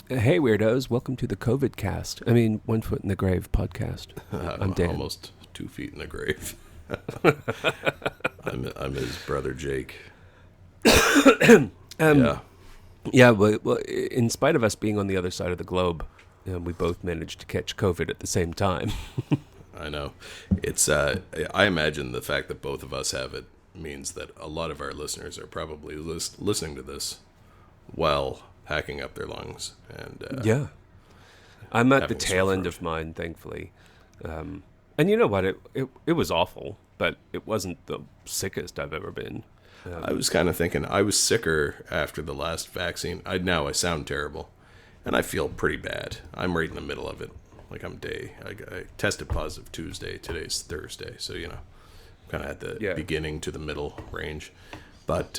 Hey, weirdos. Welcome to the COVID cast. I mean, One Foot in the Grave podcast. I'm Dan. Almost 2 feet in the grave. I'm his brother Jake. Yeah, Yeah, well, in spite of us being on the other side of the globe, we both managed to catch COVID at the same time. I know. It's. I imagine the fact that both of us have it means that a lot of our listeners are probably listening to this while hacking up their lungs and Yeah. I'm at the having a tail sore end throat. of mine, thankfully. And you know what? It was awful, but it wasn't the sickest I've ever been. I was kind of thinking I was sicker after the last vaccine. I sound terrible, and I feel pretty bad. I'm right in the middle of it. Like I tested positive Tuesday. Today's Thursday, so kind of at the Yeah. beginning to the middle range. But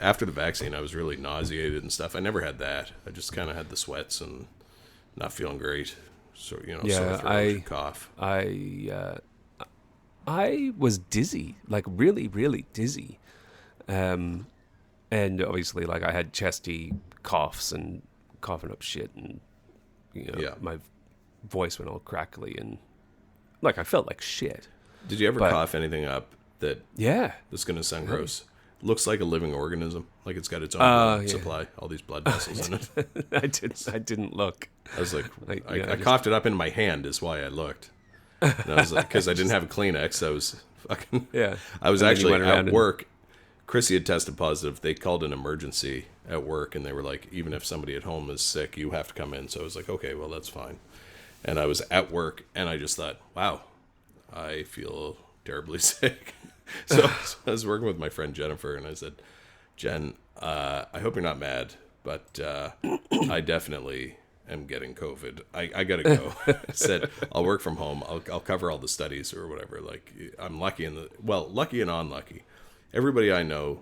after the vaccine, I was really nauseated and stuff. I never had that. I just kind of had the sweats and not feeling great. So sore throat, cough. I was dizzy, like really, really dizzy. And obviously, like I had chesty coughs and coughing up shit, and Yeah. my voice went all crackly, and like I felt like shit. Did you ever But cough anything up that yeah, This is going to sound gross? Looks like a living organism. Like it's got its own blood yeah. supply, all these blood vessels in it. I didn't look. I was like, Like, I, yeah, I I just- coughed it up in my hand is why I looked. And I was like, because I didn't have a Kleenex. I was fucking, Yeah. I was And then you actually went around at and- work. Chrissy had tested positive. They called an emergency at work and they were like, even if somebody at home is sick, you have to come in. So I was like, okay, well, that's fine. And I was at work and I just thought, wow, I feel terribly sick. So I was working with my friend Jennifer, and I said, Jen, I hope you're not mad, but I definitely am getting COVID. I gotta go. I said, I'll work from home. I'll cover all the studies or whatever. Like I'm lucky lucky and unlucky. Everybody I know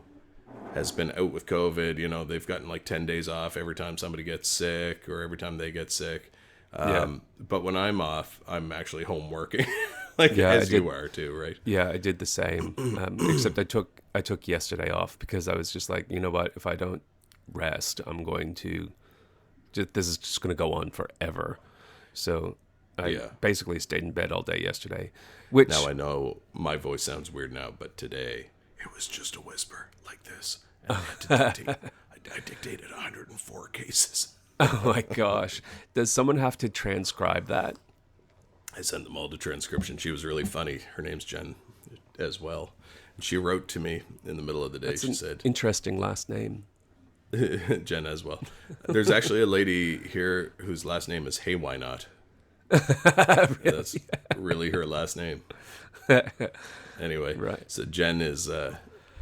has been out with COVID. They've gotten like 10 days off every time somebody gets sick or every time they get sick. But when I'm off, I'm actually home working. Like Yeah, as I did. you are too, right? Yeah, I did the same. Except I took yesterday off because I was just like, you know what? If I don't rest, I'm going to. This is just going to go on forever. So I Yeah. basically stayed in bed all day yesterday. Which Now I know my voice sounds weird now, but today it was just a whisper like this. And I had to dictate. I dictated 104 cases. oh my gosh, does someone have to transcribe that? I sent them all to transcription. She was really funny. Her name's Jen as well. And she wrote to me in the middle of the day. It's She an said, interesting last name. Jen as well. There's actually a lady here whose last name is Hey Why Not. That's really her last name. Anyway, Right. so Jen is,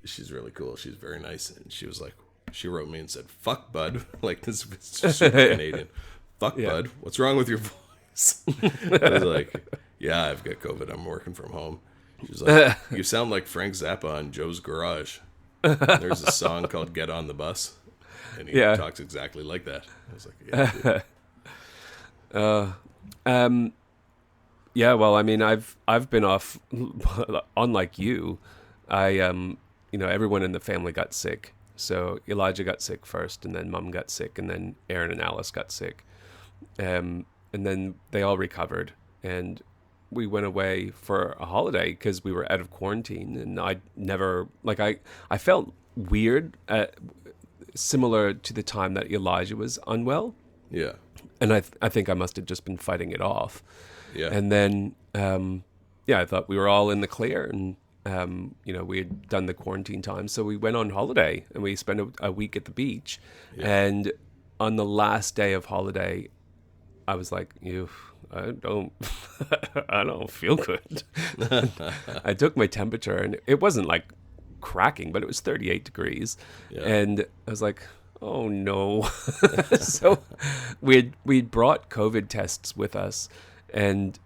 she's really cool. She's very nice. And she was like, she wrote me and said, fuck, bud. Like this is super Canadian. Fuck, Yeah. bud. What's wrong with your voice? I was like, yeah, I've got COVID. I'm working from home. She's like, you sound like Frank Zappa on Joe's Garage. There's a song called Get on the Bus. And he Yeah. talks exactly like that. I was like, yeah, dude. Yeah, well, I mean, I've been off. Unlike you, everyone in the family got sick. So Elijah got sick first, and then Mum got sick, and then Aaron and Alice got sick, and then they all recovered, and we went away for a holiday because we were out of quarantine, and I never I felt weird, similar to the time that Elijah was unwell, Yeah. and I think I must have just been fighting it off. Yeah. And then, I thought we were all in the clear, and we had done the quarantine time, so we went on holiday and we spent a week at the beach. And on the last day of holiday, I was like, I don't, I don't feel good. I took my temperature, and it wasn't like cracking, but it was 38 degrees, Yeah. and I was like, oh no. So we'd brought COVID tests with us, and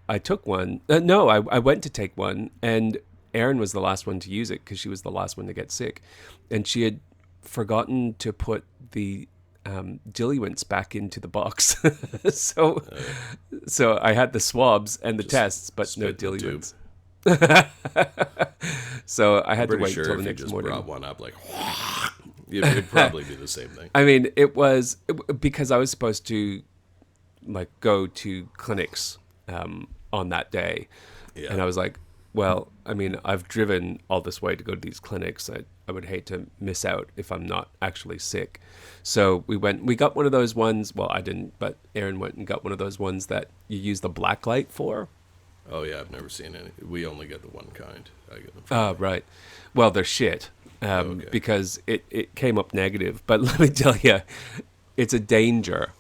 I took one. No, I went to take one, and Erin was the last one to use it because she was the last one to get sick, and she had forgotten to put the diluents back into the box. So I had the swabs and the tests, but no spit in the tube. diluents. So I had to Pretty wait sure till if the you next just morning. brought one up, like, It'd probably be the same thing. I mean, because I was supposed to like go to clinics on that day, Yeah. and I was like, well, I mean, I've driven all this way to go to these clinics. I would hate to miss out if I'm not actually sick. So we got one of those ones. Well, I didn't, but Aaron went and got one of those ones that you use the black light for. Oh yeah, I've never seen any. We only get the one kind. I get them. Oh, right. Well, they're shit Okay. because it came up negative. But let me tell you, it's a danger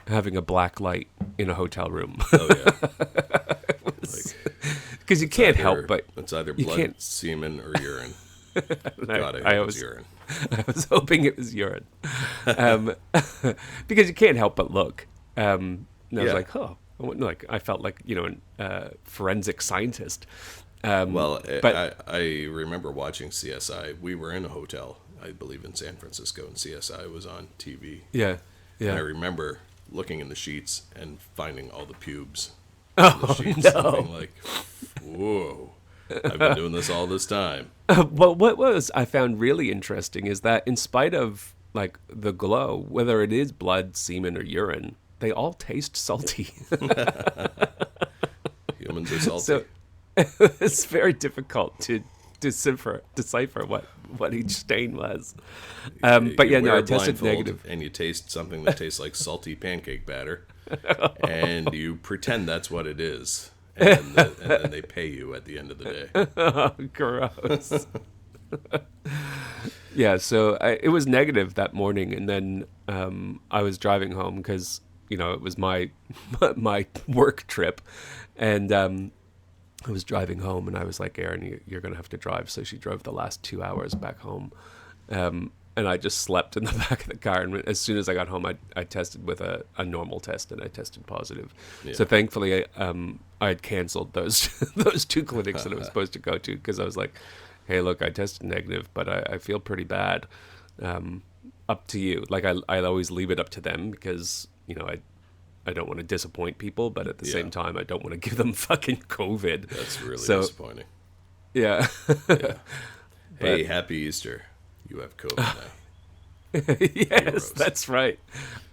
having a black light in a hotel room Oh yeah. Like, because you can't help but it's either you blood, can't- semen, or urine. God, I I hope was it's urine. I was hoping it was urine because you can't help but look. And I was Yeah. like, oh, like I felt like a forensic scientist. Well, but I remember watching CSI. We were in a hotel, I believe, in San Francisco, and CSI was on TV. yeah, And I yeah. remember looking in the sheets and finding all the pubes Oh in the sheets, no! and being like, "Whoa, I've been doing this all this time." Well, what was I found really interesting is that in spite of like the glow, whether it is blood, semen, or urine, they all taste salty. Humans are salty. So it's very difficult to decipher what each stain was. But You yeah, no, wear I a tested blindfold negative. and you taste something that tastes like salty pancake batter, and you pretend that's what it is, and then they pay you at the end of the day. Oh, gross. Yeah, so it was negative that morning, and then I was driving home because it was my my work trip, and I was driving home, and I was like, Erin, you're going to have to drive. So she drove the last 2 hours back home. And I just slept in the back of the car. And as soon as I got home, I tested with a normal test, and I tested positive. Yeah. So thankfully, I had canceled those those two clinics that I was supposed to go to because I was like, hey, look, I tested negative, but I feel pretty bad. Up to you. Like, I always leave it up to them because, I don't want to disappoint people, but at the same time, I don't want to give them fucking COVID. That's really So, disappointing. yeah. Yeah. Hey, happy Easter. You have COVID now. Yes, Gross. that's right.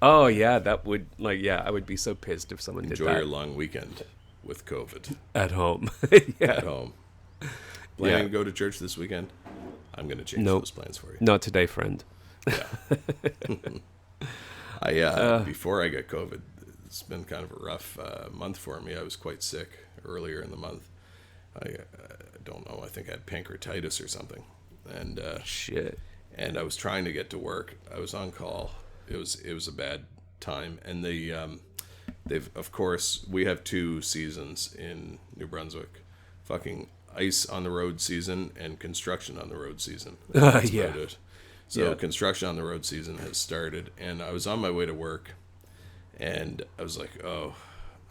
Oh, yeah, that would, I would be so pissed if someone Enjoy did that your long weekend with COVID at home. at Yeah. home. Planning Yeah. to go to church this weekend? I'm going to change Nope. those plans for you. Not today, friend. Before I got COVID, it's been kind of a rough month for me. I was quite sick earlier in the month. I don't know. I think I had pancreatitis or something, and Shit. I was trying to get to work. I was on call. It was a bad time, and they've of course we have two seasons in New Brunswick, fucking ice on the road season and construction on the road season. That's Yeah. about it. So Yeah. construction on the road season has started, and I was on my way to work, and I was like, oh,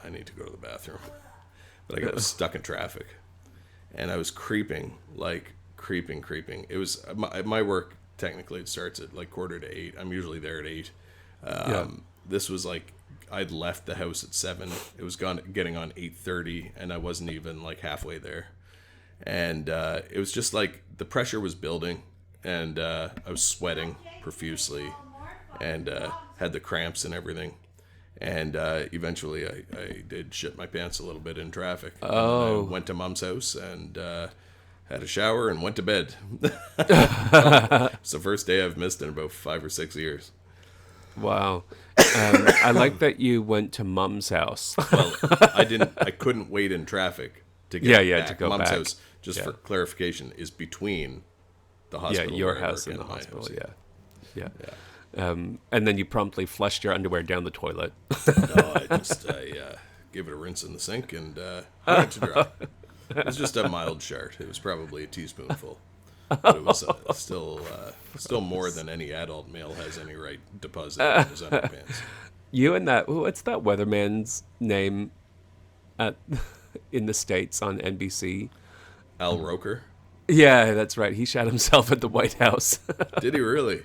I need to go to the bathroom, but I got stuck in traffic, and I was creeping. It was my work. Technically, it starts at like 7:45. I'm usually there at 8. This was like I'd left the house at 7. It was getting on 8:30, and I wasn't even like halfway there. And it was just like the pressure was building, and I was sweating profusely, and had the cramps and everything. And eventually, I did shit my pants a little bit in traffic. Oh. And I went to Mom's house and had a shower and went to bed. It's the first day I've missed in about 5 or 6 years. Wow. I like that you went to Mum's house. Well, I couldn't wait in traffic to get back. to go Mom's back. house, just Yeah. for clarification, is between the Yeah, hospital your where I house work and the my hospital. house. Yeah. And then you promptly flushed your underwear down the toilet. No, I gave it a rinse in the sink and hung it to dry. It was just a mild shart. It was probably a teaspoonful. But it was still more than any adult male has any right depositing in his underpants. You and what's that weatherman's name in the States on NBC? Al Roker? Yeah, that's right. He shot himself at the White House. Did he really?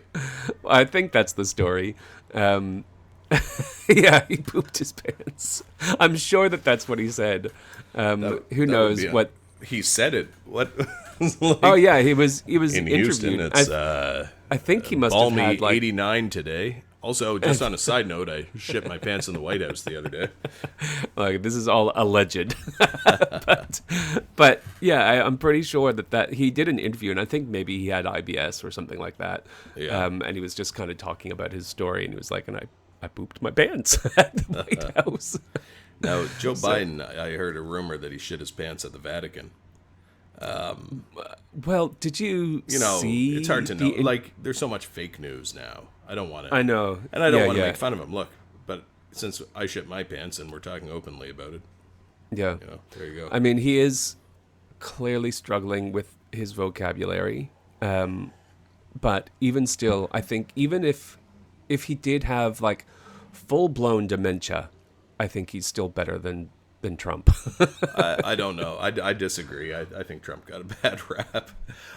I think that's the story. Yeah, he pooped his pants. I'm sure that's what he said. Who That knows would be what? He said it. What? Oh yeah, he was in interviewed. Houston, it's I think he must have balmy had like 89 today. Also, just on a side note, I shit my pants in the White House the other day. like this is all alleged, but yeah, I'm pretty sure that he did an interview, and I think maybe he had IBS or something like that. Yeah. And he was just kind of talking about his story, and he was like, and I pooped my pants at the White House. Now, Joe Biden, I heard a rumor that he shit his pants at the Vatican. Well, did you see? It's hard to know. Like, there's so much fake news now. I don't want to. I know, And I don't Yeah, want to yeah. make fun of him. Look, but since I shit my pants and we're talking openly about it, Yeah. there you go. I mean, he is clearly struggling with his vocabulary. But even still, I think even if he did have like full blown dementia, I think he's still better than Trump. I don't know. I disagree. I think Trump got a bad rap.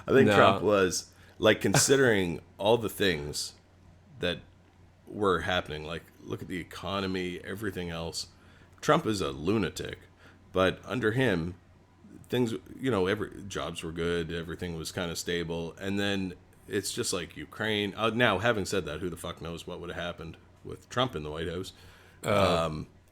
I think No. Trump was, like, considering all the things that were happening, like, look at the economy, everything else. Trump is a lunatic, but under him, things, jobs were good, everything was kind of stable, and then it's just like Ukraine. Now, having said that, who the fuck knows what would have happened with Trump in the White House?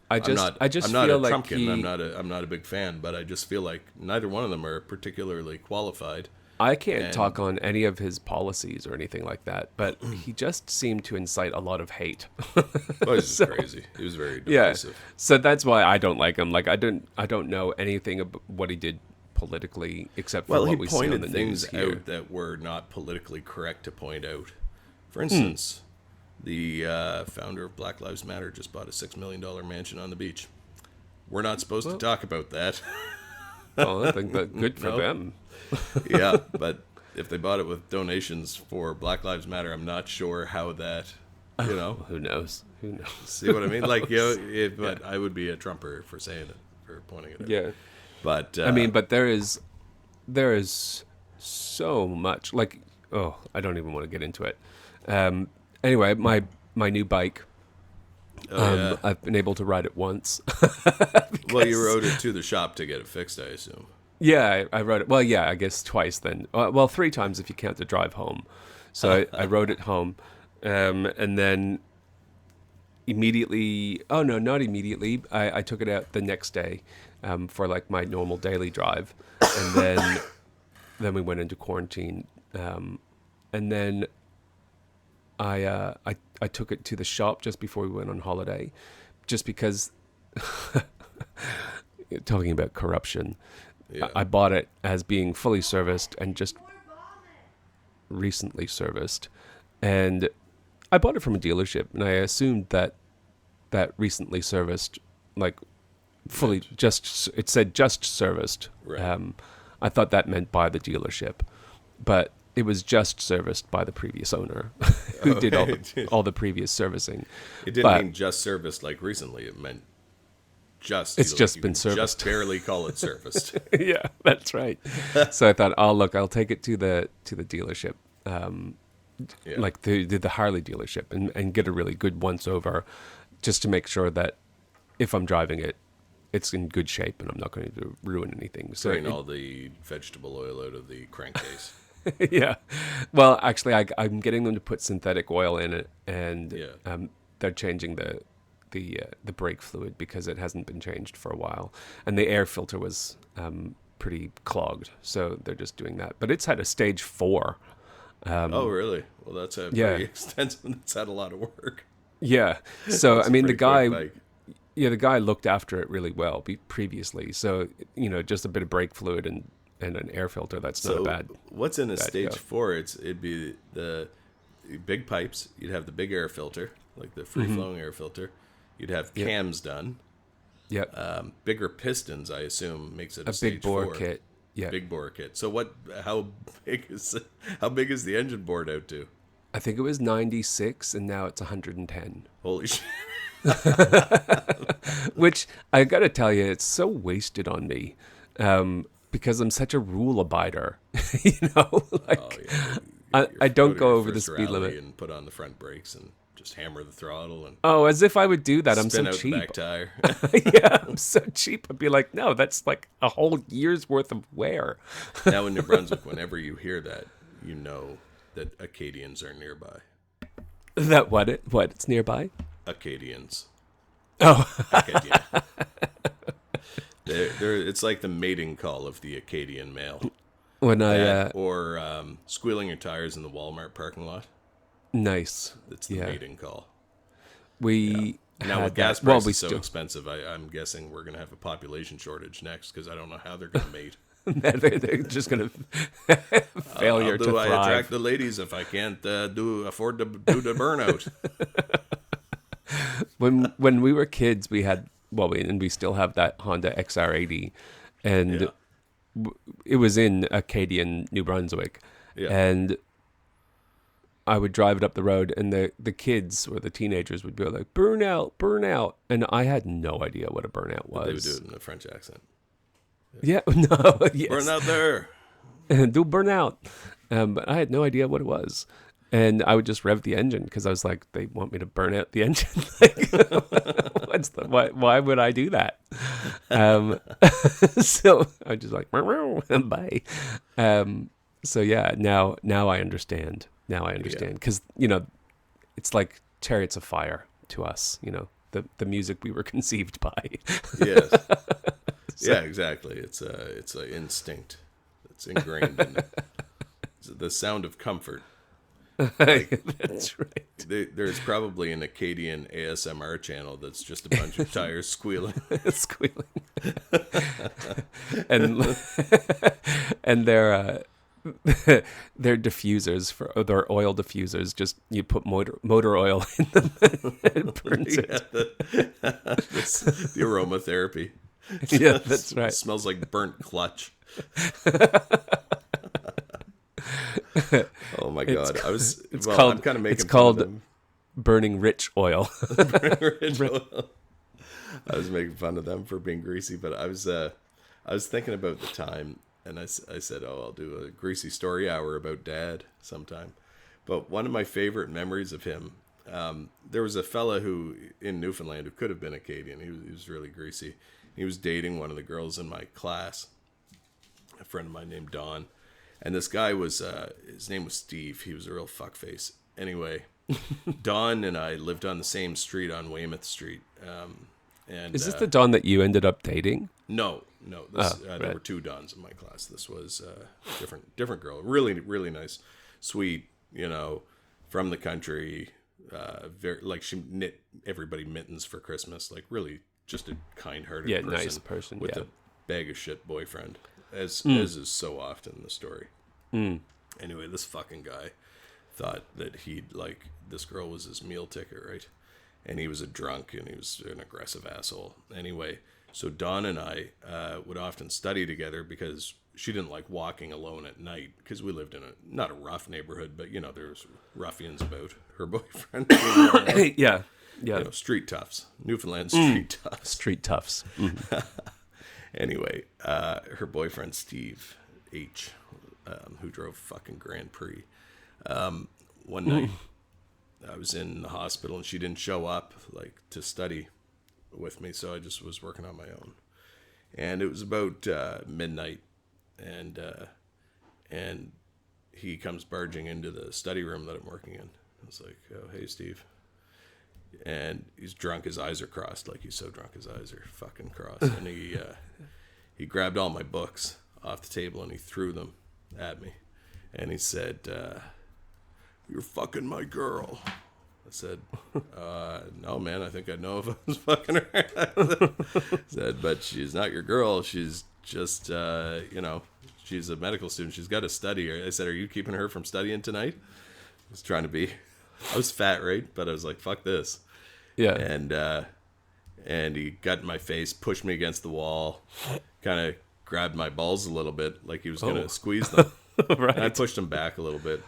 I just I'm not feel a like Trumpkin. I'm not a big fan, but I just feel like neither one of them are particularly qualified. I can't talk on any of his policies or anything like that, but he just seemed to incite a lot of hate. Well, he's just crazy. He was very Yeah, divisive. so that's why I don't like him. Like I don't know anything about what he did politically except for Well, what he we see on pointed the things news here. out that were not politically correct to point out. For instance, the founder of Black Lives Matter just bought a $6 million mansion on the beach. We're not supposed to talk about that. Well, I think that good for No. them. Yeah, but if they bought it with donations for Black Lives Matter, I'm not sure how that, Who knows? Who knows? see what I mean? Like, but I would be a Trumper for saying it, for pointing it out. Yeah. But I mean, but there is so much. Like, oh, I don't even want to get into it. Anyway, my new bike. yeah. I've been able to ride it once. Well, you rode it to the shop to get it fixed, I assume. Yeah, I rode it. Well, yeah, I guess twice then. Well, 3 times if you count the drive home. So I rode it home, and then immediately. Oh no, not immediately. I took it out the next day for like my normal daily drive, and then we went into quarantine, and then I took it to the shop just before we went on holiday, just because. Talking about corruption. Yeah. I bought it as being fully serviced and just recently serviced. And I bought it from a dealership, and I assumed that recently serviced, like fully it said just serviced. Right. I thought that meant by the dealership, but it was just serviced by the previous owner who did all the previous servicing. It didn't mean just serviced like recently. It meant just. It's just you been could serviced. Just barely call it serviced. Yeah, that's right. So I thought, oh look, I'll take it to the dealership, Yeah. like the Harley dealership, and get a really good once over, just to make sure that if I'm driving it, it's in good shape and I'm not going to ruin anything. So Drain all the vegetable oil out of the crankcase. yeah, well, actually, I'm getting them to put synthetic oil in it, and Yeah. they're changing the brake fluid because it hasn't been changed for a while, and the air filter was pretty clogged, so they're just doing that. But it's had a stage 4. Oh, really? Well, that's a yeah. pretty extensive. That's had a lot of work. Yeah. So That's I a mean, the pretty quick guy, bike. yeah, the guy looked after it really well previously. So just a bit of brake fluid and an air filter. That's not So a bad. what's in a bad stage go. 4? It'd be the big pipes. You'd have the big air filter, like the free flowing air filter. You'd have Yep. cams done. Yep. Bigger pistons, I assume, makes it a A stage big bore 4. kit. Yeah. Big bore kit. So how big is the engine board out to? I think it was 96, and now it's 110. Holy shit. Which I gotta tell you, it's so wasted on me, because I'm such a rule abider. Like Oh, yeah. I don't to go your over the first speed rally limit. and put on the front brakes and just hammer the throttle and Oh, as if I would do that. I'm spin so out cheap. the back tire. Yeah, I'm so cheap. I'd be like, no, that's like a whole year's worth of wear. Now in New Brunswick, whenever you hear that, you know that Acadians are nearby. That what? It's nearby? Acadians. Oh, Acadia. It's like the mating call of the Acadian male. when Or squealing your tires in the Walmart parking lot. nice. That's the mating call. We Now had with gas that. Well, prices we so still expensive, I'm guessing we're going to have a population shortage next because I don't know how they're going to mate. they're just gonna failure to I thrive. attract the ladies if I can't afford to do the burnout? When we were kids, we had and we still have that Honda XR80, and Yeah. it was in Acadian, New Brunswick, Yeah. and I would drive it up the road, and the kids or the teenagers would go like burnout, burnout, and I had no idea what a burnout was. They would do it in a French accent. Yeah, no, yes. Burn out there. Do burnout. But I had no idea what it was. And I would just rev the engine because I was like, they want me to burn out the engine. Why would I do that? So I just like, bye. So yeah, now I understand. Now I understand because, it's like Chariots of Fire to us, the music we were conceived by. Yes. Yeah, exactly. It's an instinct. It's ingrained in it's the sound of comfort. That's right. There's probably an Acadian ASMR channel that's just a bunch of tires squealing. Squealing. and and their diffusers or their oil diffusers, just you put motor oil in them and it burns it. The aromatherapy. Yeah, that's right. It smells like burnt clutch. Oh my god! I'm kind of making. It's called fun of them. burning rich oil. Rich oil. I was making fun of them for being greasy, but I was thinking about the time, and I said, "Oh, I'll do a greasy story hour about Dad sometime." But one of my favorite memories of him, there was a fella who in Newfoundland who could have been Acadian. He was really greasy. He was dating one of the girls in my class, a friend of mine named Don. And this guy was, his name was Steve. He was a real fuckface. Anyway, Don and I lived on the same street on Weymouth Street. And Is this the Don that you ended up dating? No. There were two Dons in my class. This was different girl. Really, really nice, sweet. From the country. Very like she knit everybody mittens for Christmas. Like really, just a kind-hearted person. Nice person with a bag of shit boyfriend. As is so often the story. Anyway, this fucking guy thought that this girl was his meal ticket, right? And he was a drunk and he was an aggressive asshole. Anyway, so Dawn and I would often study together because she didn't like walking alone at night because we lived in not a rough neighborhood, but there was ruffians about. Her boyfriend. Yeah. Street toughs. Newfoundland street toughs. Street toughs. Mm-hmm. Anyway, her boyfriend Steve H, who drove fucking Grand Prix, one night I was in the hospital and she didn't show up to study with me, so I just was working on my own. And it was about midnight, and he comes barging into the study room that I'm working in. I was like, "Oh, hey, Steve." And he's drunk. His eyes are crossed. Like he's so drunk, his eyes are fucking crossed. And he grabbed all my books off the table and he threw them at me. And he said, "You're fucking my girl." I said, "No, man. I think I'd know if I was fucking her." I said, "But she's not your girl. She's just, she's a medical student. She's got to study." I said, "Are you keeping her from studying tonight?" I was trying to be. I was fat, right? But I was like, "Fuck this." Yeah. And he got in my face, pushed me against the wall, kind of grabbed my balls a little bit, like he was gonna squeeze them. Right. And I pushed him back a little bit,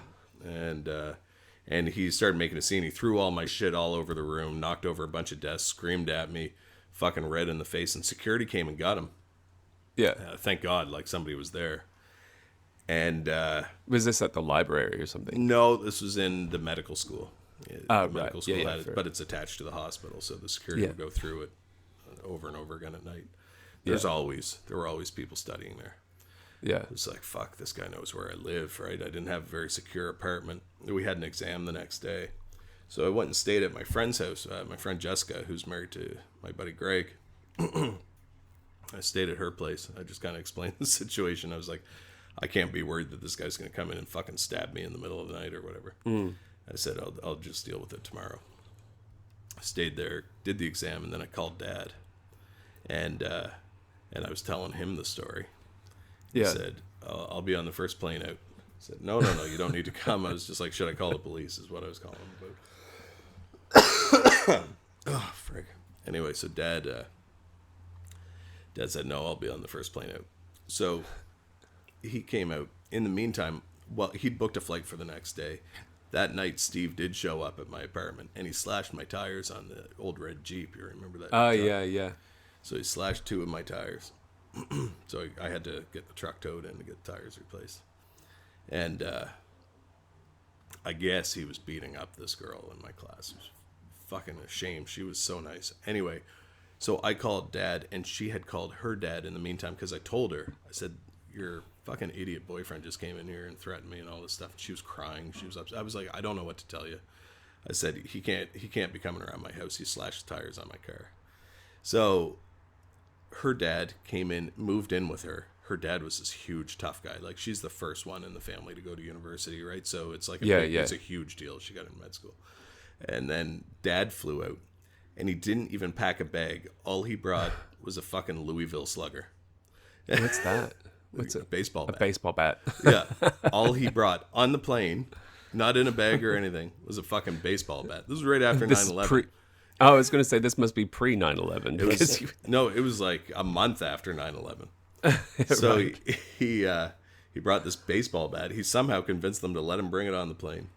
and he started making a scene. He threw all my shit all over the room, knocked over a bunch of desks, screamed at me, fucking red in the face, and security came and got him. Yeah. Thank God, somebody was there. And was this at the library or something? no, this was in the medical school. Oh, The medical right. school Yeah, had it, fair. but it's attached to the hospital, so the security would go through it over and over again at night. There were always people studying there. Yeah. It's like, fuck, this guy knows where I live, right? I didn't have a very secure apartment. We had an exam the next day. So I went and stayed at my friend's house, my friend Jessica, who's married to my buddy Greg. I stayed at her place. I just kind of explained the situation. I was like, I can't be worried that this guy's going to come in and fucking stab me in the middle of the night or whatever. I said, I'll just deal with it tomorrow. I stayed there, did the exam, and then I called Dad. And I was telling him the story. He said, I'll be on the first plane out. I said, no, you don't need to come. I was just like, should I call the police is what I was calling him about. Oh, frig. Anyway, so Dad said, no, I'll be on the first plane out. So he came out. In the meantime, well, he'd booked a flight for the next day. That night, Steve did show up at my apartment, and he slashed my tires on the old red Jeep. You remember that? Oh, yeah. So he slashed 2 of my tires. So I had to get the truck towed in to get the tires replaced. And I guess he was beating up this girl in my class. It was fucking a shame. She was so nice. Anyway, so I called Dad, and she had called her dad in the meantime because I told her, I said, your fucking idiot boyfriend just came in here and threatened me and all this stuff. She was crying. She was upset. I was like, I don't know what to tell you. I said, he can't be coming around my house. He slashed tires on my car. So her dad came in, moved in with her. Her dad was this huge, tough guy. Like, she's the first one in the family to go to university, right? So it's like it's a huge deal. She got in med school. And then Dad flew out, and he didn't even pack a bag. All he brought was a fucking Louisville Slugger. What's that? What's a baseball bat? A baseball bat. Yeah. All he brought on the plane, not in a bag or anything, was a fucking baseball bat. This was right after 9/11. I was going to say this must be pre 9/11. It was like a month after 9/11. So right. he brought this baseball bat. He somehow convinced them to let him bring it on the plane.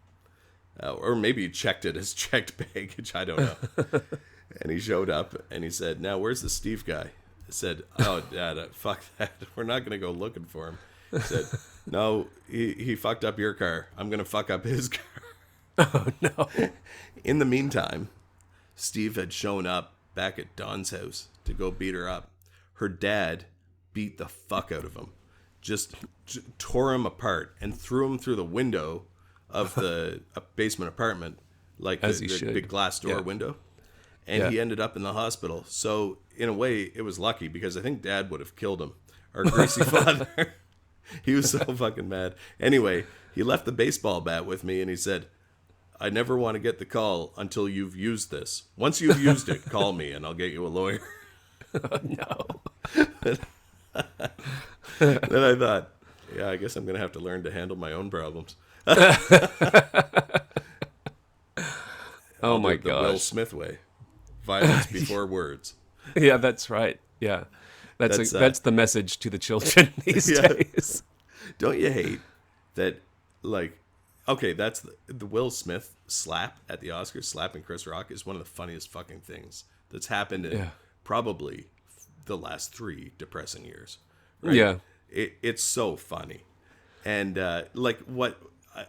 Or maybe he checked it as checked baggage. I don't know. And he showed up and he said, now, where's the Steve guy? I said, oh, Dad, fuck that. We're not going to go looking for him. He said, no, he fucked up your car. I'm going to fuck up his car. Oh, no. In the meantime, Steve had shown up back at Dawn's house to go beat her up. Her dad beat the fuck out of him. Just tore him apart and threw him through the window of the basement apartment, like the big glass door window. And he ended up in the hospital. So in a way, it was lucky because I think Dad would have killed him. Our greasy father. He was so fucking mad. Anyway, he left the baseball bat with me and he said, I never want to get the call until you've used this. Once you've used it, call me and I'll get you a lawyer. Oh, no. Then I thought, yeah, I guess I'm going to have to learn to handle my own problems. Oh my gosh. The Will Smith way. Violence before words. Yeah, that's right. Yeah. That's the message to the children these days. Don't you hate that, like, okay, that's the Will Smith slap at the Oscars, slapping Chris Rock, is one of the funniest fucking things that's happened in probably the last 3 depressing years. Right? Yeah. It's so funny. And, like, what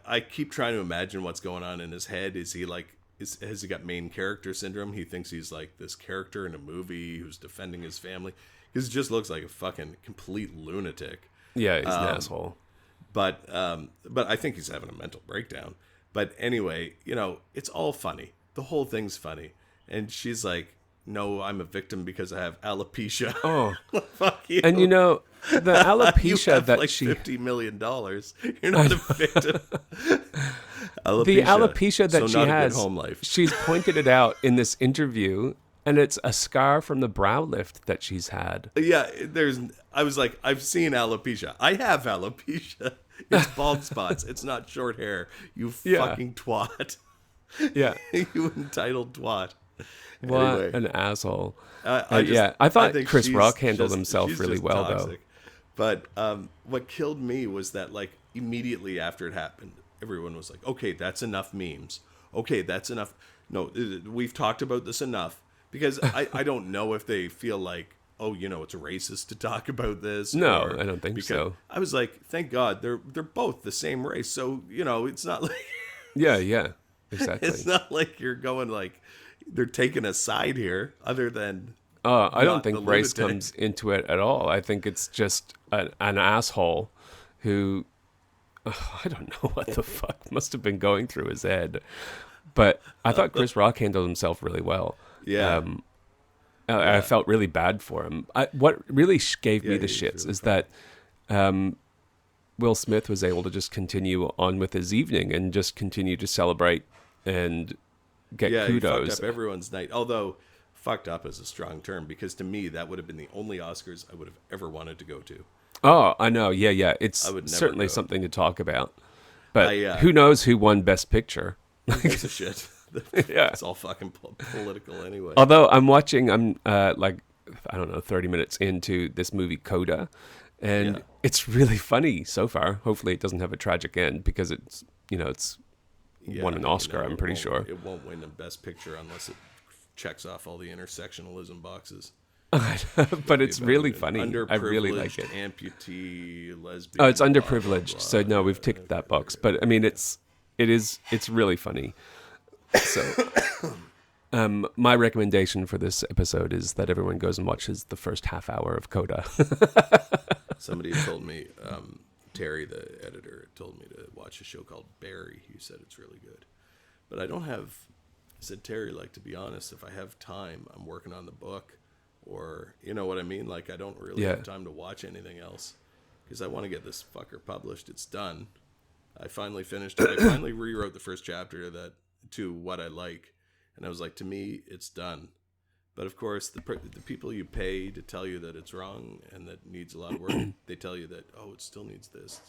I keep trying to imagine what's going on in his head. Is he like, has he got main character syndrome? He thinks he's like this character in a movie who's defending his family. Because he just looks like a fucking complete lunatic. Yeah, he's an asshole. But I think he's having a mental breakdown. But anyway, it's all funny. The whole thing's funny. And she's like, no, I'm a victim because I have alopecia. Oh. Fuck you. And the alopecia you have that like she... $50 million. You're not a victim. The alopecia that she not has, a good home life. She's pointed it out in this interview, and it's a scar from the brow lift that she's had. Yeah, I was like, I've seen alopecia. I have alopecia. It's bald spots. It's not short hair. You fucking twat. Yeah. You entitled twat. What anyway, an asshole. I thought Chris Rock handled himself really well, toxic. Though. But what killed me was that, like, immediately after it happened, everyone was like, okay, that's enough memes. Okay, that's enough. No, we've talked about this enough. Because I don't know if they feel like, oh, it's racist to talk about this. No, I don't think so. I was like, thank God, they're both the same race. So, it's not like... Yeah, exactly. It's not like you're going like, they're taking a side here, other than I don't not the think race lunatic. comes into it at all. I think it's just an asshole who I don't know what the fuck must have been going through his head. But I thought Chris Rock handled himself really well. Yeah, Um, I yeah, felt really bad for him. What really gave me yeah. the He's shits really is funny. that Will Smith was able to just continue on with his evening and just continue to celebrate and get Yeah, he fucked kudos. up everyone's night. Although, fucked up is a strong term because to me that would have been the only Oscars I would have ever wanted to go to. Oh, I know. Yeah, yeah. I It's would never certainly go. something to talk about. But I who knows who won Best Picture? who gives a shit? Yeah. It's all fucking political anyway. Although I'm like, I don't know, 30 minutes into this movie Coda, Yeah, and it's really funny so far. Hopefully it doesn't have a tragic end because it's yeah. won an Oscar, I'm It pretty won't. sure. It won't win the best picture unless it checks off all the intersectionalism boxes. But It'll be it's about really an funny. I really like it. underprivileged amputee lesbian. Oh, it's Blah blah underprivileged. blah. So no, Yeah, we've ticked that okay, box. But I mean it's really funny. So my recommendation for this episode is that everyone goes and watches the first half hour of Coda. somebody told me, Terry, the editor, told me to watch a show called Barry. He said it's really good, but I don't have. I said, Terry, like, to be honest, if I have time, I'm working on the book, or you know what I mean. Like, I don't really Yeah. have time to watch anything else because I want to get this fucker published. It's done. I finally finished it. I finally rewrote the first chapter to what I like, and I was like, to me, it's done. But of course, the people you pay to tell you that it's wrong and that needs a lot of work, they tell you that it still needs this.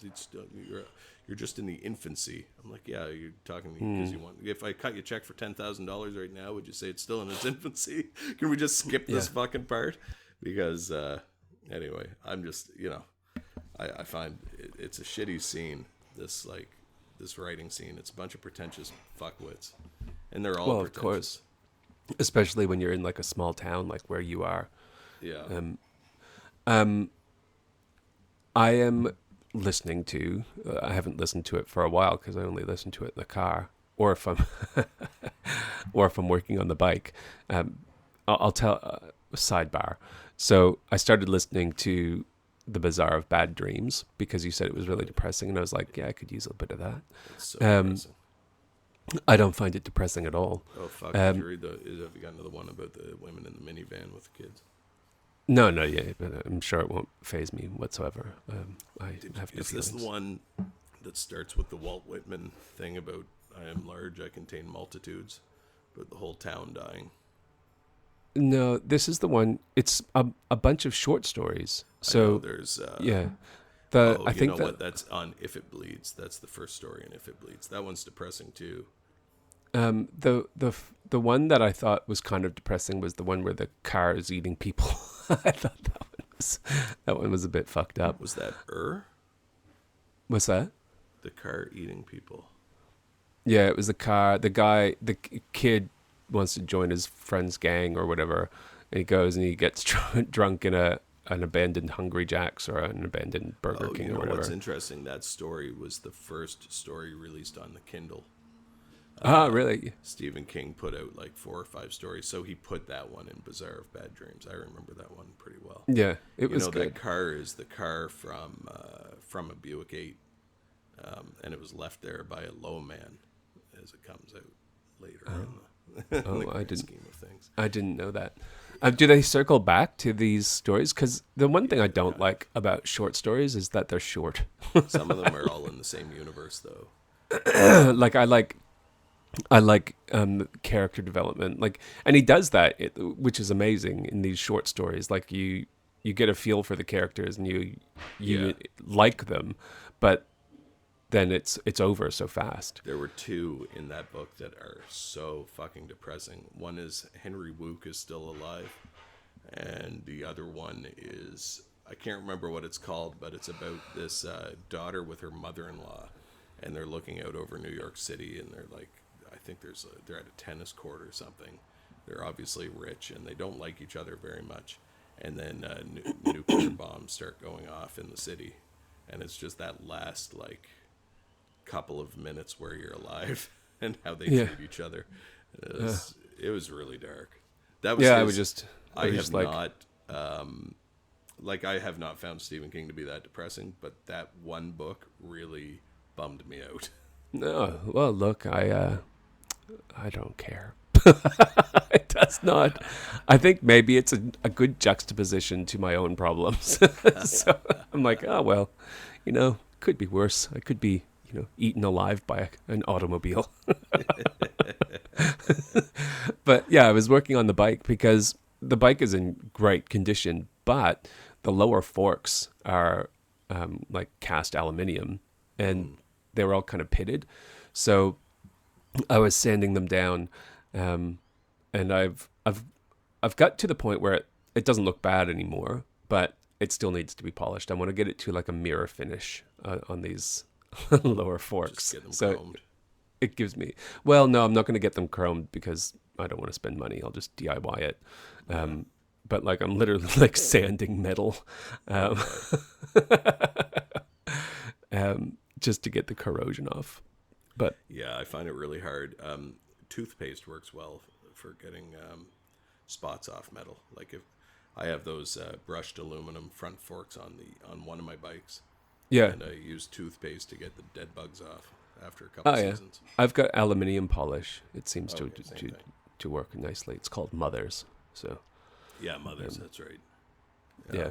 You're just in the infancy. I'm like, yeah, you're talking to me because you want. If I cut you a check for $10,000 right now, would you say it's still in its infancy? Can we just skip Yeah. this fucking part? Because anyway, I'm just I find it's a shitty scene. This writing scene. It's a bunch of pretentious fuckwits, and they're all Well, of pretentious. course. Especially when you're in like a small town like where you are. Yeah. I am listening to. I haven't listened to it for a while because I only listen to it in the car, or if I'm, or if I'm working on the bike. I'll tell sidebar. So I started listening to the Bazaar of Bad Dreams because you said it was really depressing, and I was like, yeah, I could use a bit of that. It's so Um, depressing. I don't find it depressing at all. Oh fuck! Did you read have you got another one about the women in the minivan with the kids? No, no, yeah, but I'm sure it won't phase me whatsoever. I have no Is this the feelings. one that starts with the Walt Whitman thing about "I am large, I contain multitudes," about the whole town dying? No, this is the one. It's a bunch of short stories. I know So there's. yeah, Oh, I you think know that what? That's on If It Bleeds. That's the first story in If It Bleeds. That one's depressing too. the one that I thought was kind of depressing was the one where the car is eating people. I thought that one was a bit fucked up. Was that What's that? the car eating people? Yeah, it was the car. The kid wants to join his friend's gang or whatever, and he goes and he gets drunk in an abandoned Hungry Jack's or an abandoned Burger Oh, King you or know whatever. what's interesting? That story was the first story released on the Kindle. Really? Stephen King put out like 4 or 5 stories, so he put that one in Bazaar of Bad Dreams. I remember that one pretty well. Yeah, it You was know, good. that car is the car from a Buick 8, and it was left there by a low man, as it comes out later in the I grand didn't. scheme of things. I didn't know that. Do they circle back to these stories? Because the one thing I don't like about short stories is that they're short. Some of them are all in the same universe, though. Like I like character development. Like, and he does that, which is amazing in these short stories. Like you get a feel for the characters and you Yeah. like them, but then it's over so fast. There were 2 in that book that are so fucking depressing. One is Henry Wook is still alive, and the other one is, I can't remember what it's called, but it's about this daughter with her mother-in-law, and they're looking out over New York City, and they're like, I think they're at a tennis court or something. They're obviously rich, and they don't like each other very much. And then nuclear bombs start going off in the city, and it's just that last like couple of minutes where you're alive and how they Yeah. treat each other. It was really dark. That was Yeah, I his, would just. I Or have just like, not. Like I have not found Stephen King to be that depressing, but that one book really bummed me out. no, well, look, I don't care. It does not. I think maybe it's a good juxtaposition to my own problems. So I'm like, oh well, could be worse. I could be, eaten alive by an automobile. But yeah, I was working on the bike because the bike is in great condition, but the lower forks are like cast aluminium, and they were all kind of pitted. So I was sanding them down, and I've got to the point where it doesn't look bad anymore, but it still needs to be polished. I want to get it to like a mirror finish on these lower Just forks. get them So chromed. it gives me, well, no, I'm not going to get them chromed because I don't want to spend money. I'll just DIY it. But like I'm literally like sanding metal, um, just to get the corrosion off. But Yeah, I find it really hard. Toothpaste works well for getting spots off metal. Like if I have those brushed aluminum front forks on one of my bikes, yeah, and I use toothpaste to get the dead bugs off after a couple oh yeah, seasons. I've got aluminium polish. It seems to Okay, same to thing. to work nicely. It's called Mothers. So Yeah, mothers. That's right. yeah,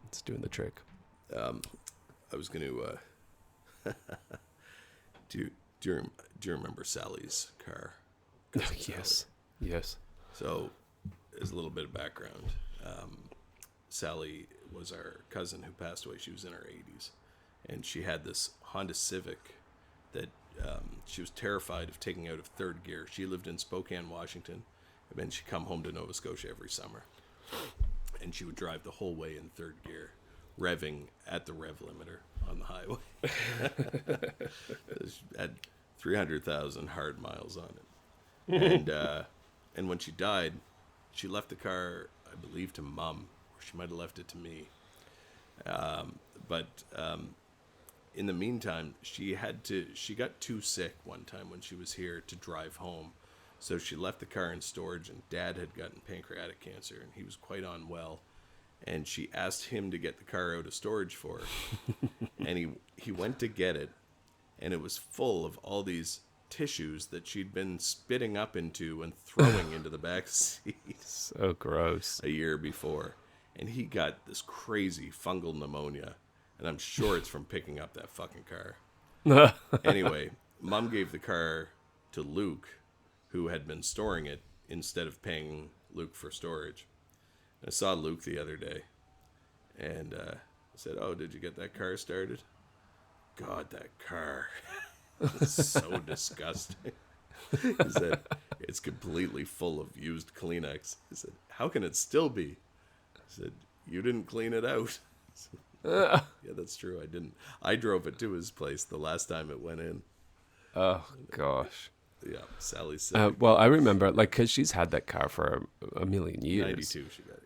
it's doing the trick. I was going to. Do do you remember Sally's car? Cousin Yes, Sally. yes. So, as a little bit of background, Sally was our cousin who passed away. She was in her 80s, and she had this Honda Civic that she was terrified of taking out of third gear. She lived in Spokane, Washington, and then she'd come home to Nova Scotia every summer, and she would drive the whole way in third gear, revving at the rev limiter on the highway. She had 300,000 hard miles on it, and when she died, she left the car, I believe, to Mum, or she might have left it to me. But in the meantime, she got too sick one time when she was here to drive home. So she left the car in storage, and Dad had gotten pancreatic cancer, and he was quite unwell. And she asked him to get the car out of storage for her. And he went to get it, and it was full of all these tissues that she'd been spitting up into and throwing into the back seat So gross. a year before. And he got this crazy fungal pneumonia, and I'm sure it's from picking up that fucking car. Anyway, Mom gave the car to Luke, who had been storing it, instead of paying Luke for storage. I saw Luke the other day, and I said, "Oh, did you get that car started?" God, that car is so disgusting. He said, "It's completely full of used Kleenex." He said, "How can it still be?" I said, "You didn't clean it out." Said, yeah, that's true. I didn't. I drove it to his place the last time it went in. Oh gosh. Yeah, Sally said. Well, I remember, like, because she's had that car for a million years. 92 she got it,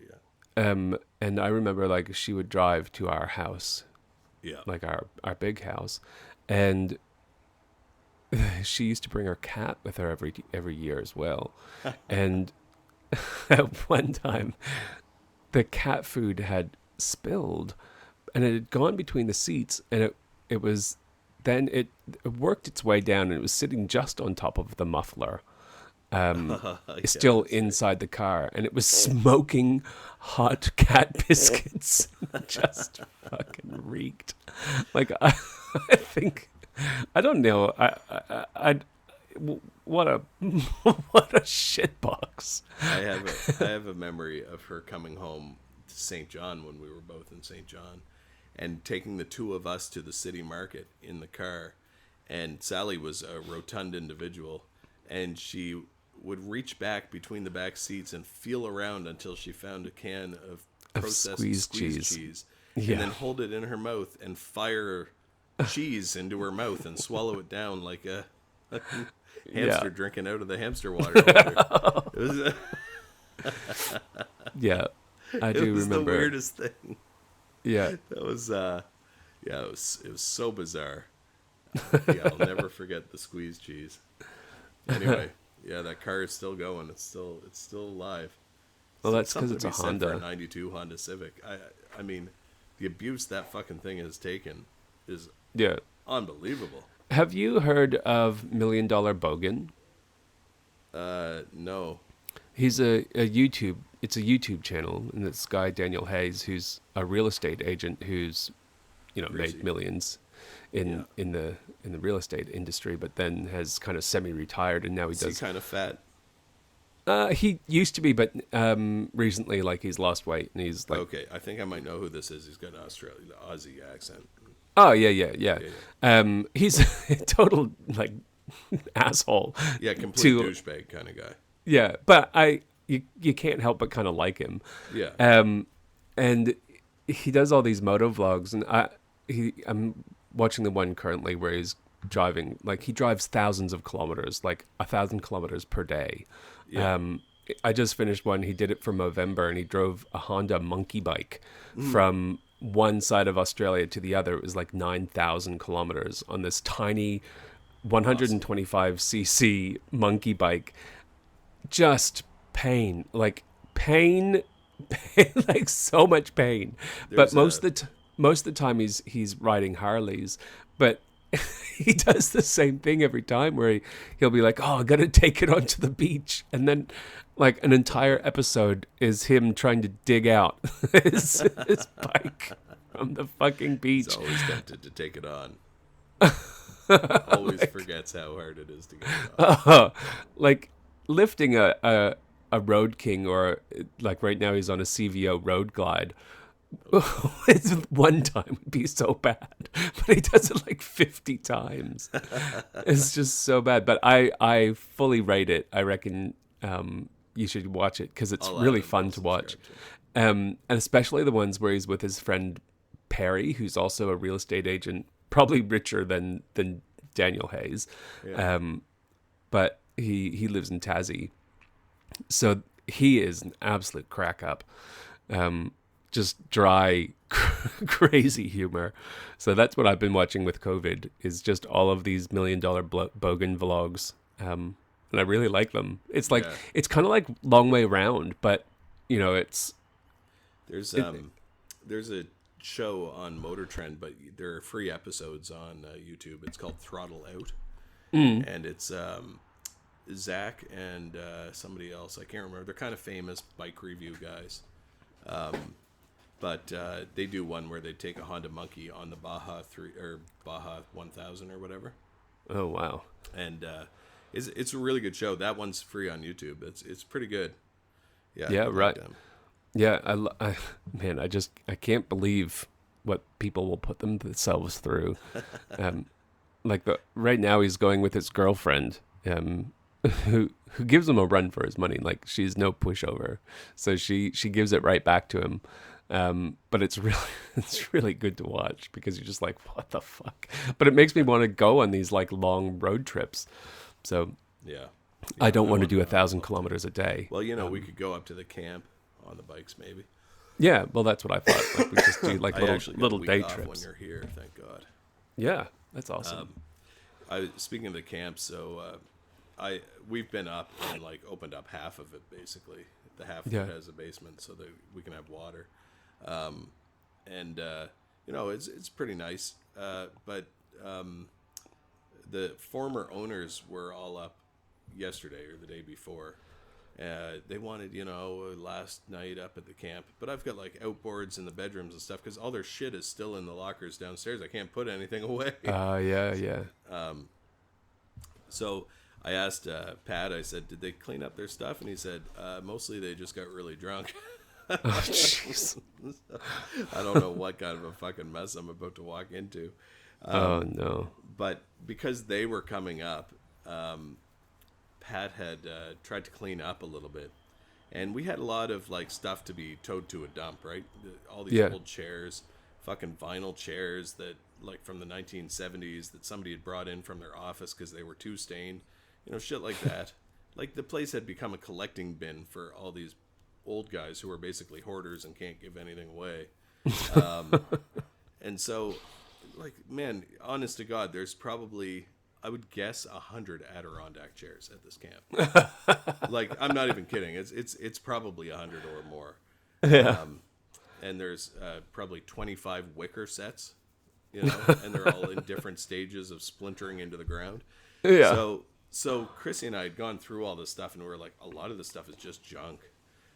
yeah. And I remember, like, she would drive to our house, Yeah. like our big house, and she used to bring her cat with her every year as well. And at one time, the cat food had spilled, and it had gone between the seats, and it was then it worked its way down, and it was sitting just on top of the muffler. Yeah, Still that's right. inside the car, and it was smoking hot cat biscuits. Just fucking reeked. Like I think I don't know. What a what a shitbox. I have a memory of her coming home to St. John when we were both in St. John, and taking the two of us to the city market in the car. And Sally was a rotund individual, and she would reach back between the back seats and feel around until she found a can of processed squeezed squeezed cheese. cheese, Yeah. and then hold it in her mouth and fire cheese into her mouth and swallow it down like a hamster drinking out of the hamster water holder. It was, Yeah, I it do was remember. the weirdest thing. Yeah, That was yeah, it was so bizarre. Yeah, I'll never forget the squeezed cheese. Anyway, yeah, that car is still going. It's still alive. Well, that's because Something it's to a be said for a Honda. '92 Honda Civic. I mean, the abuse that fucking thing has taken is Yeah. unbelievable. Have you heard of Million Dollar Bogan? No. He's a YouTube. It's a YouTube channel, and this guy Daniel Hayes, who's a real estate agent, who's made Greasy. millions Yeah. in the real estate industry, but then has kind of semi-retired, and now he Is he does. kind of fat? He used to be, but recently, like he's lost weight, and he's like, Okay, I think I might know who this is. He's got an Australian, Aussie accent. oh yeah, yeah, yeah. Yeah, yeah. He's a total like asshole. Yeah, complete To douchebag kind of guy. Yeah, but you can't help but kind of like him. Yeah. And he does all these moto vlogs, and I'm watching the one currently where he's driving, like he drives thousands of kilometers, like 1,000 kilometers per day. Yeah. I just finished one. He did it for Movember, and he drove a Honda monkey bike from one side of Australia to the other. It was like 9,000 kilometers on this tiny 125cc monkey bike. Just pain, like pain, like so much pain. But There's a most of the time he's riding Harleys, but he does the same thing every time where he'll be like, "Oh, I got to take it onto the beach," and then like an entire episode is him trying to dig out his bike from the fucking he's beach. always tempted to take it on. Always forgets how hard it is to get it on. Like lifting a Road King, or like right now he's on a CVO Road Glide. It's one time would be so bad, but he does it like 50 times. It's just so bad. But I fully rate it. I reckon you should watch it because it's I'll really add him, fun I'll to watch. subscribe to him. And especially the ones where he's with his friend Perry, who's also a real estate agent, probably richer than Daniel Hayes. Yeah. But he lives in Tassie, so he is an absolute crack up. Just dry, crazy humor. So that's what I've been watching with COVID, is just all of these $1 Million Bogan vlogs. And I really like them. It's like, Yeah. it's kind of like Long Way Round, but it's, There's there's a show on Motor Trend, but there are free episodes on YouTube. It's called Throttle Out, and it's Zach and somebody else. I can't remember. They're kind of famous bike review guys. But they do one where they take a Honda Monkey on the Baja 3 or Baja 1000 or whatever, oh, wow. and it's a really good show. That one's free on YouTube. It's pretty good. Yeah, Yeah, I like right. them. Yeah, man, I can't believe what people will put themselves through. Like right now he's going with his girlfriend, who gives him a run for his money. Like she's no pushover, so she gives it right back to him. But it's really good to watch because you're just like, what the fuck? But it makes me want to go on these like long road trips. So Yeah. I don't want to do wanna- 1,000 kilometers a day. Well, we could go up to the camp on the bikes, maybe. Yeah, well, that's what I thought. Like we just do like I actually got little a week day off when trips. you're here. Thank God. Yeah, that's awesome. Speaking of the camp, so we've been up and like opened up half of it basically. The half Yeah. that has a basement, so that we can have water. And it's pretty nice. But the former owners were all up yesterday or the day before. They wanted, last night up at the camp. But I've got like outboards in the bedrooms and stuff because all their shit is still in the lockers downstairs. I can't put anything away. Yeah. So I asked Pat, I said, did they clean up their stuff? And he said, mostly they just got really drunk. Oh, jeez. I don't know what kind of a fucking mess I'm about to walk into. Oh no. But because they were coming up, Pat had tried to clean up a little bit. And we had a lot of like stuff to be towed to a dump, right? All these Yeah. old chairs, fucking vinyl chairs that like from the 1970s that somebody had brought in from their office because they were too stained. Shit like that. Like the place had become a collecting bin for all these old guys who are basically hoarders and can't give anything away. And so, like, man, honest to God, there's probably I would guess 100 Adirondack chairs at this camp. Like, I'm not even kidding. It's probably 100 or more. Yeah. And there's probably 25 wicker sets, you know, and they're all in different stages of splintering into the ground. Yeah. So Chrissy and I had gone through all this stuff, and we were like, a lot of this stuff is just junk.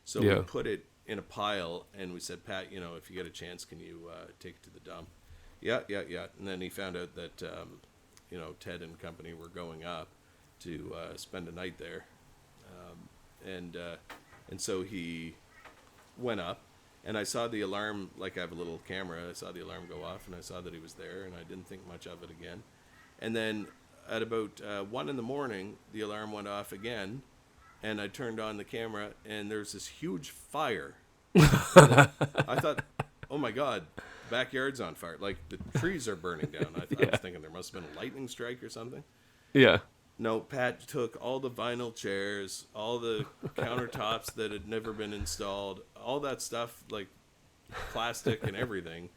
So Yeah. we put it in a pile, and we said, Pat, you know, if you get a chance, can you take it to the dump? Yeah. And then he found out that, you know, Ted and company were going up to spend a night there. And so he went up, and I saw the alarm, like I have a little camera, I saw the alarm go off, and I saw that he was there, and I didn't think much of it again. And then at about 1 a.m, the alarm went off again, and I turned on the camera, and there's this huge fire. I thought, oh my God, the backyard's on fire. Like, the trees are burning down. I was thinking there must have been a lightning strike or something. Yeah. No, Pat took all the vinyl chairs, all the countertops that had never been installed, all that stuff, like plastic and everything,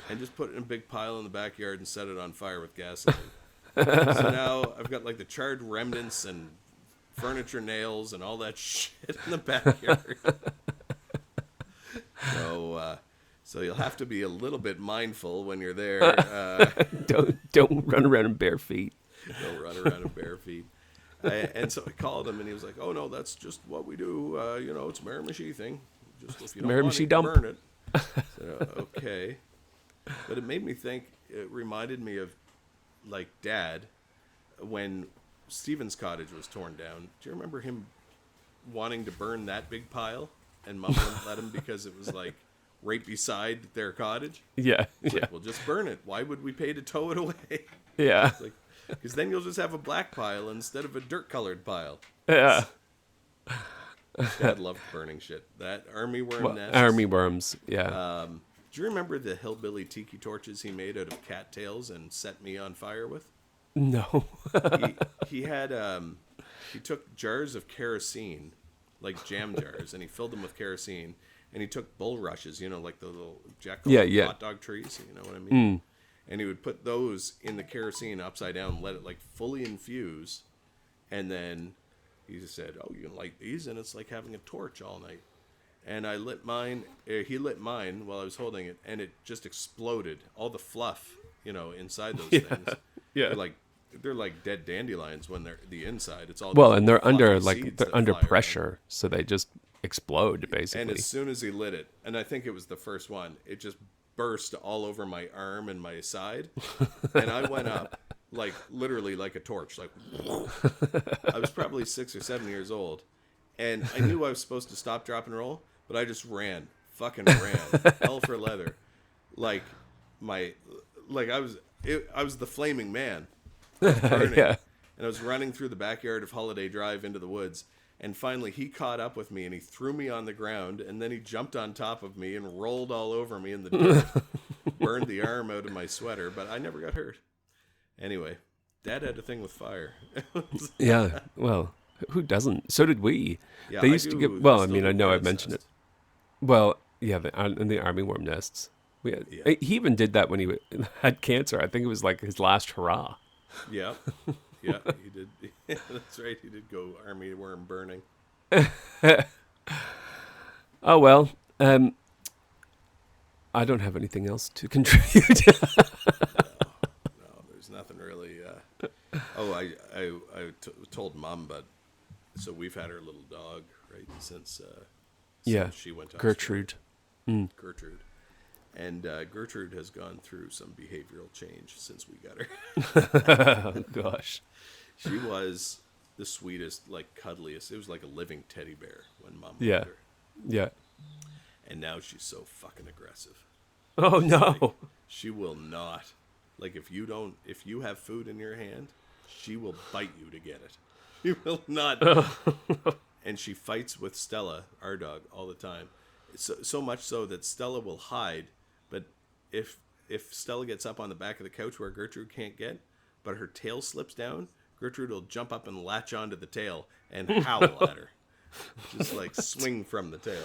and just put it in a big pile in the backyard and set it on fire with gasoline. So now I've got like the charred remnants and furniture nails and all that shit in the backyard. So you'll have to be a little bit mindful when you're there. Don't run around in bare feet. Don't run around in bare feet. And so I called him, and he was like, "Oh no, that's just what we do. You know, it's a Miramichi thing. Just if you don't want Miramichi it, dump. burn it." So, okay, but it made me think. It reminded me of like Dad when Stephen's cottage was torn down. Do you remember him wanting to burn that big pile, and Mom wouldn't let him because it was like right beside their cottage? Yeah. It's Yeah. like, well, just burn it. Why would we pay to tow it away? Yeah. It's like, because then you'll just have a black pile instead of a dirt-colored pile. Yeah. Dad loved burning shit. That army worm nest. Army worms. Yeah. Do you remember the hillbilly tiki torches he made out of cattails and set me on fire with? No. He had he took jars of kerosene, like jam jars, and he filled them with kerosene, and he took bulrushes, you know, like the little hot dog trees, you know what I mean? And he would put those in the kerosene upside down, let it like fully infuse, and then he just said, "Oh, you can light these, and it's like having a torch all night." And I lit mine. He lit mine while I was holding it, and it just exploded. All the fluff, you know, inside those things. Yeah. They're like dead dandelions when they're the inside. It's all Well, just and they're under fluffy seeds they're that under fly around. pressure, so they just explode basically. And as soon as he lit it, and I think it was the first one, it just burst all over my arm and my side, and I went up like literally like a torch. Like I was probably 6 or 7 years old, and I knew I was supposed to stop, drop, and roll, but I just ran, hell for leather, like I was the flaming man, burning, Yeah. and I was running through the backyard of Holiday Drive into the woods. And finally, he caught up with me, and he threw me on the ground, and then he jumped on top of me and rolled all over me in the dirt, burned the arm out of my sweater, but I never got hurt. Anyway, Dad had a thing with fire. Yeah. Well, who doesn't? So did we. Yeah, They I used to do get. Well, I still mean, do I know I've bird's mentioned nest. it. Well, yeah, in the army worm nests. Yeah. He even did that when he had cancer. I think it was like his last hurrah. Yeah, yeah, he did. That's right, he did go army worm burning. Oh well. I don't have anything else to contribute. No, there's nothing really. I told Mom, but so we've had our little dog, right, since Yeah, she went to Gertrude. Gertrude. And Gertrude has gone through some behavioral change since we got her. Oh gosh. She was the sweetest, like cuddliest. It was like a living teddy bear when Mom Yeah. got her. Yeah. And now she's so fucking aggressive. Oh no. She will not. Like if you have food in your hand, she will bite you to get it. She will not. And she fights with Stella, our dog, all the time. So much so that Stella will hide, but if Stella gets up on the back of the couch where Gertrude can't get, but her tail slips down, Gertrude will jump up and latch onto the tail and howl at her. Just like swing from the tail.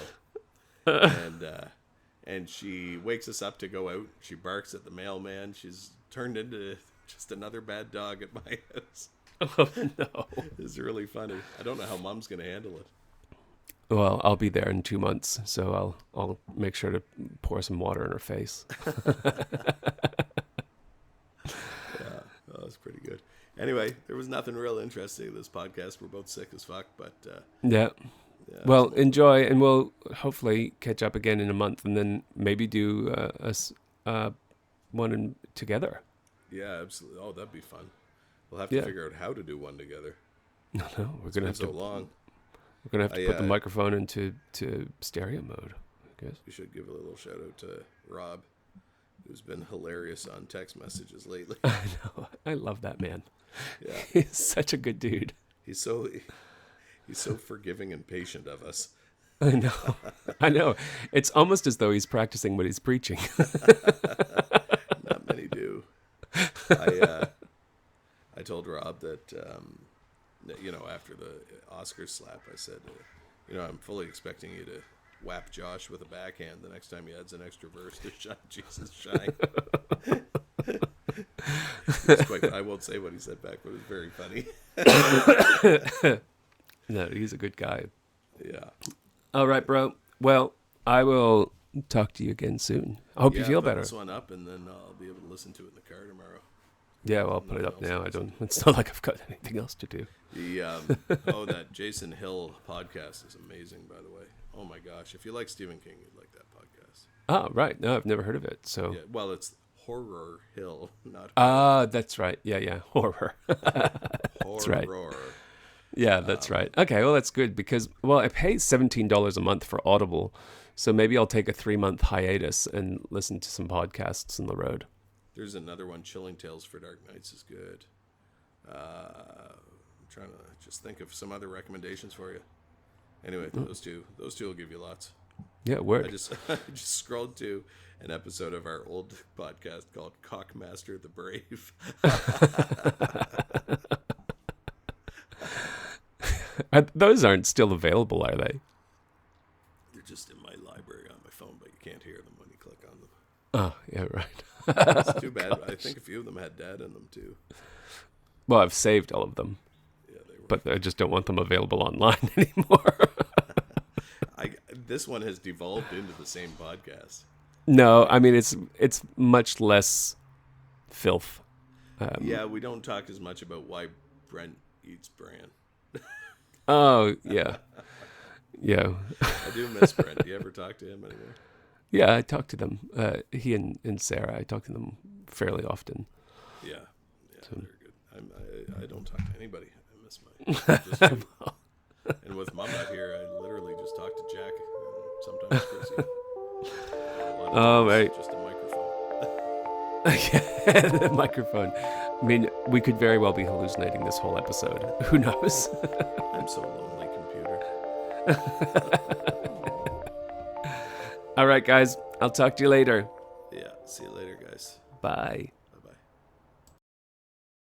And she wakes us up to go out. She barks at the mailman. She's turned into Just another bad dog at my house. Oh, no. It's really funny. I don't know how Mom's going to handle it. Well, I'll be there in 2 months, so I'll make sure to pour some water in her face. Yeah, that was pretty good. Anyway, there was nothing real interesting in this podcast. We're both sick as fuck, but Yeah. yeah, Well, enjoy, and we'll hopefully catch up again in a month, and then maybe do one together. yeah, absolutely. Oh, that'd be fun. We'll have to figure out how to do one together. No, we're It's gonna been have so to. long. We're gonna have to put the microphone into stereo mode, I guess. We should give a little shout out to Rob, who's been hilarious on text messages lately. I know. I love that man. Yeah, He's such a good dude. he's so forgiving and patient of us. I know. I know. It's almost as though he's practicing what he's preaching. Not many do. I told Rob that after the Oscars slap, I said, I'm fully expecting you to whap Josh with a backhand the next time he adds an extra verse to Shine Jesus Shine. I won't say what he said back, but it was very funny. No, he's a good guy. Yeah. All right, bro. Well, I will talk to you again soon. I hope you feel better. This one up, and then I'll be able to listen to it in the car tomorrow. Yeah, well, I'll put it up now. It's not like I've got anything else to do. That Jason Hill podcast is amazing, by the way. Oh my gosh. If you like Stephen King, you'd like that podcast. Oh, right. No, I've never heard of it. So. Yeah, well, it's Horror Hill, not that's right. Yeah. Horror. That's right. Horror. Yeah, that's right. Okay, well, that's good because, I pay $17 a month for Audible. So maybe I'll take a 3-month hiatus and listen to some podcasts on the road. There's another one, Chilling Tales for Dark Nights is good. I'm trying to just think of some other recommendations for you. Anyway, those two will give you lots. Yeah, word. I just scrolled to an episode of our old podcast called Cockmaster the Brave. Those aren't still available, are they? They're just in my library on my phone, but you can't hear them when you click on them. Oh, yeah, right. It's too bad. I think a few of them had dad in them too. Well, I've saved all of them. Yeah, they were. But I just don't want them available online anymore. This one has devolved into the same podcast. No, I mean it's much less filth. Yeah, we don't talk as much about why Brent eats bran. Oh, yeah. Yeah. I do miss Brent. Do you ever talk to him anymore? Yeah, I talk to them. He and Sarah, I talk to them fairly often. Yeah, they're good. I don't talk to anybody. I miss just you. And with Mom out here, I literally just talk to Jack and sometimes Chrissy. Oh, right. Just a microphone. Yeah, the microphone. I mean, we could very well be hallucinating this whole episode. Who knows? I'm so lonely, computer. All right, guys. I'll talk to you later. Yeah, see you later, guys. Bye.